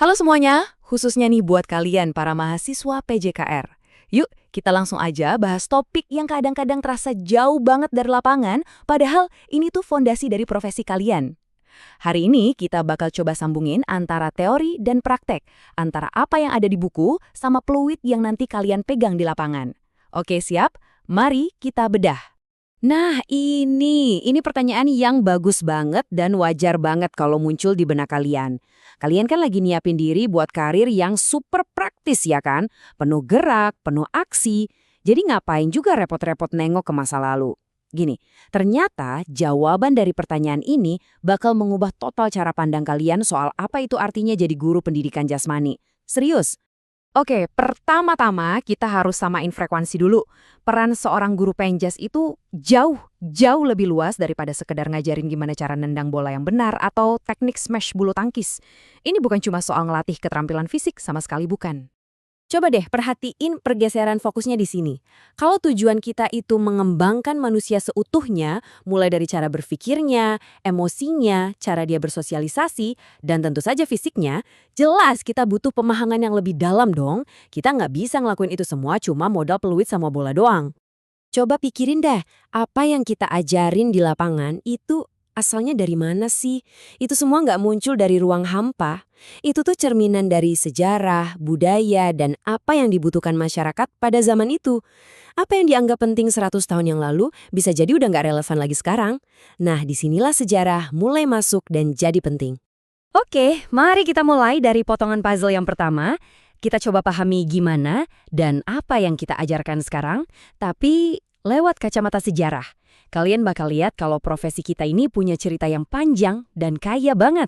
Halo semuanya, khususnya nih buat kalian para mahasiswa PJKR. Yuk, kita langsung aja bahas topik yang kadang-kadang terasa jauh banget dari lapangan, padahal ini tuh fondasi dari profesi kalian. Hari ini kita bakal coba sambungin antara teori dan praktek, antara apa yang ada di buku sama peluit yang nanti kalian pegang di lapangan. Oke, siap? Mari kita bedah. Nah, ini pertanyaan yang bagus banget dan wajar banget kalau muncul di benak kalian. Kalian kan lagi nyiapin diri buat karir yang super praktis ya kan? Penuh gerak, penuh aksi. Jadi ngapain juga repot-repot nengok ke masa lalu? Gini, ternyata jawaban dari pertanyaan ini bakal mengubah total cara pandang kalian soal apa itu artinya jadi guru pendidikan jasmani. Serius. Oke, pertama-tama kita harus samain frekuensi dulu. Peran seorang guru penjas itu jauh lebih luas daripada sekedar ngajarin gimana cara nendang bola yang benar atau teknik smash bulu tangkis. Ini bukan cuma soal ngelatih keterampilan fisik, sama sekali bukan. Coba deh perhatiin pergeseran fokusnya di sini. Kalau tujuan kita itu mengembangkan manusia seutuhnya, mulai dari cara berpikirnya, emosinya, cara dia bersosialisasi, dan tentu saja fisiknya, jelas kita butuh pemahaman yang lebih dalam dong. Kita nggak bisa ngelakuin itu semua cuma modal peluit sama bola doang. Coba pikirin deh, apa yang kita ajarin di lapangan itu asalnya dari mana sih? Itu semua nggak muncul dari ruang hampa. Itu tuh cerminan dari sejarah, budaya, dan apa yang dibutuhkan masyarakat pada zaman itu. Apa yang dianggap penting 100 tahun yang lalu bisa jadi udah nggak relevan lagi sekarang. Nah, disinilah sejarah mulai masuk dan jadi penting. Oke, mari kita mulai dari potongan puzzle yang pertama. Kita coba pahami gimana dan apa yang kita ajarkan sekarang, tapi lewat kacamata sejarah. Kalian bakal lihat kalau profesi kita ini punya cerita yang panjang dan kaya banget.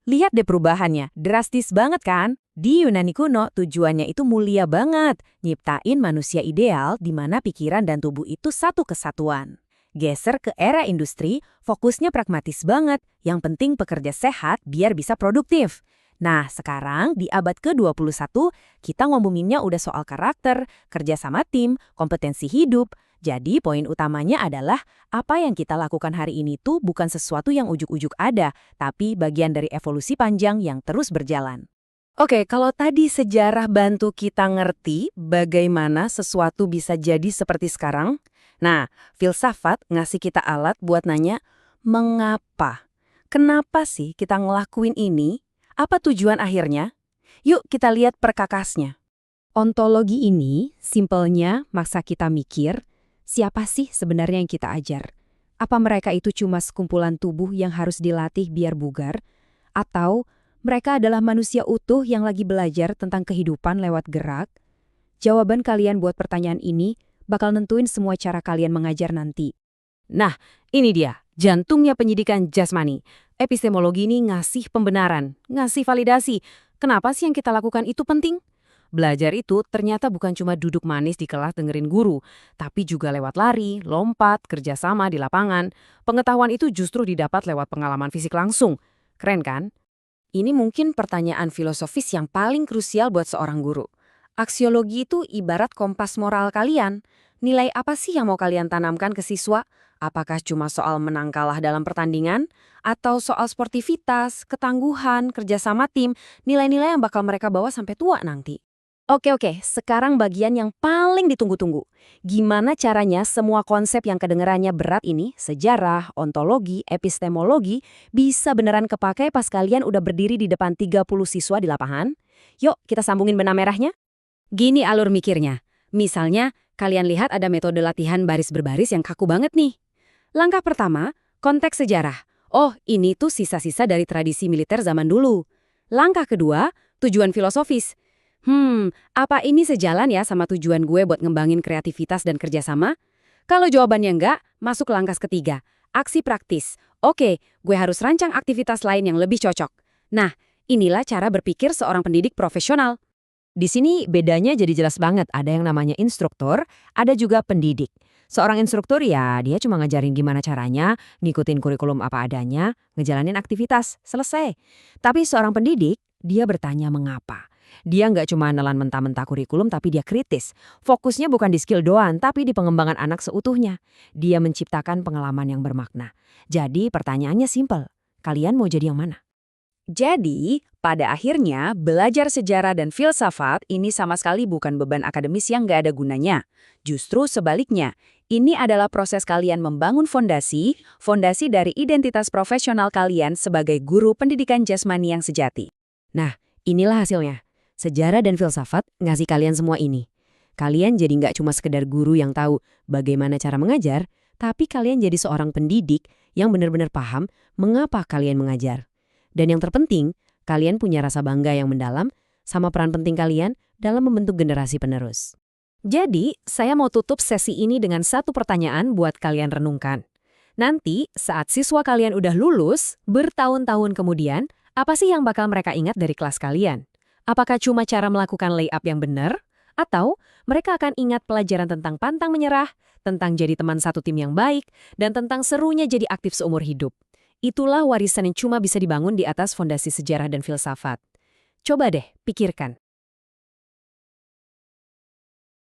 Lihat deh perubahannya, drastis banget kan? Di Yunani kuno, tujuannya itu mulia banget, nyiptain manusia ideal di mana pikiran dan tubuh itu satu kesatuan. Geser ke era industri, fokusnya pragmatis banget, yang penting pekerja sehat biar bisa produktif. Nah, sekarang di abad ke-21, kita ngomonginnya udah soal karakter, kerja sama tim, kompetensi hidup. Jadi poin utamanya adalah apa yang kita lakukan hari ini tuh bukan sesuatu yang ujuk-ujuk ada, tapi bagian dari evolusi panjang yang terus berjalan. Oke, kalau tadi sejarah bantu kita ngerti bagaimana sesuatu bisa jadi seperti sekarang, nah, filsafat ngasih kita alat buat nanya, mengapa? Kenapa sih kita ngelakuin ini? Apa tujuan akhirnya? Yuk kita lihat perkakasnya. Ontologi ini, simpelnya maksa kita mikir, siapa sih sebenarnya yang kita ajar? Apa mereka itu cuma sekumpulan tubuh yang harus dilatih biar bugar? Atau mereka adalah manusia utuh yang lagi belajar tentang kehidupan lewat gerak? Jawaban kalian buat pertanyaan ini bakal nentuin semua cara kalian mengajar nanti. Nah, ini dia, jantungnya pendidikan jasmani. Epistemologi ini ngasih pembenaran, ngasih validasi. Kenapa sih yang kita lakukan itu penting? Belajar itu ternyata bukan cuma duduk manis di kelas dengerin guru, tapi juga lewat lari, lompat, kerjasama di lapangan. Pengetahuan itu justru didapat lewat pengalaman fisik langsung. Keren kan? Ini mungkin pertanyaan filosofis yang paling krusial buat seorang guru. Aksiologi itu ibarat kompas moral kalian. Nilai apa sih yang mau kalian tanamkan ke siswa? Apakah cuma soal menang kalah dalam pertandingan? Atau soal sportivitas, ketangguhan, kerjasama tim, nilai-nilai yang bakal mereka bawa sampai tua nanti? Oke, sekarang bagian yang paling ditunggu-tunggu. Gimana caranya semua konsep yang kedengarannya berat ini, sejarah, ontologi, epistemologi, bisa beneran kepakai pas kalian udah berdiri di depan 30 siswa di lapangan? Yuk, kita sambungin benang merahnya. Gini alur mikirnya. Misalnya, kalian lihat ada metode latihan baris berbaris yang kaku banget nih. Langkah pertama, konteks sejarah. Oh, ini tuh sisa-sisa dari tradisi militer zaman dulu. Langkah kedua, tujuan filosofis. Apa ini sejalan ya sama tujuan gue buat ngembangin kreativitas dan kerjasama? Kalau jawabannya enggak, masuk ke langkah ketiga, aksi praktis. Oke, gue harus rancang aktivitas lain yang lebih cocok. Nah, inilah cara berpikir seorang pendidik profesional. Di sini bedanya jadi jelas banget, ada yang namanya instruktur, ada juga pendidik. Seorang instruktur ya dia cuma ngajarin gimana caranya, ngikutin kurikulum apa adanya, ngejalanin aktivitas, selesai. Tapi seorang pendidik, dia bertanya mengapa. Dia nggak cuma nelan mentah-mentah kurikulum tapi dia kritis. Fokusnya bukan di skill doang tapi di pengembangan anak seutuhnya. Dia menciptakan pengalaman yang bermakna. Jadi pertanyaannya simpel, kalian mau jadi yang mana? Jadi, pada akhirnya, belajar sejarah dan filsafat ini sama sekali bukan beban akademis yang nggak ada gunanya. Justru sebaliknya, ini adalah proses kalian membangun fondasi dari identitas profesional kalian sebagai guru pendidikan jasmani yang sejati. Nah, inilah hasilnya. Sejarah dan filsafat ngasih kalian semua ini. Kalian jadi nggak cuma sekedar guru yang tahu bagaimana cara mengajar, tapi kalian jadi seorang pendidik yang benar-benar paham mengapa kalian mengajar. Dan yang terpenting, kalian punya rasa bangga yang mendalam sama peran penting kalian dalam membentuk generasi penerus. Jadi, saya mau tutup sesi ini dengan satu pertanyaan buat kalian renungkan. Nanti, saat siswa kalian udah lulus, bertahun-tahun kemudian, apa sih yang bakal mereka ingat dari kelas kalian? Apakah cuma cara melakukan layup yang benar? Atau mereka akan ingat pelajaran tentang pantang menyerah, tentang jadi teman satu tim yang baik, dan tentang serunya jadi aktif seumur hidup? Itulah warisan yang cuma bisa dibangun di atas fondasi sejarah dan filsafat. Coba deh, pikirkan.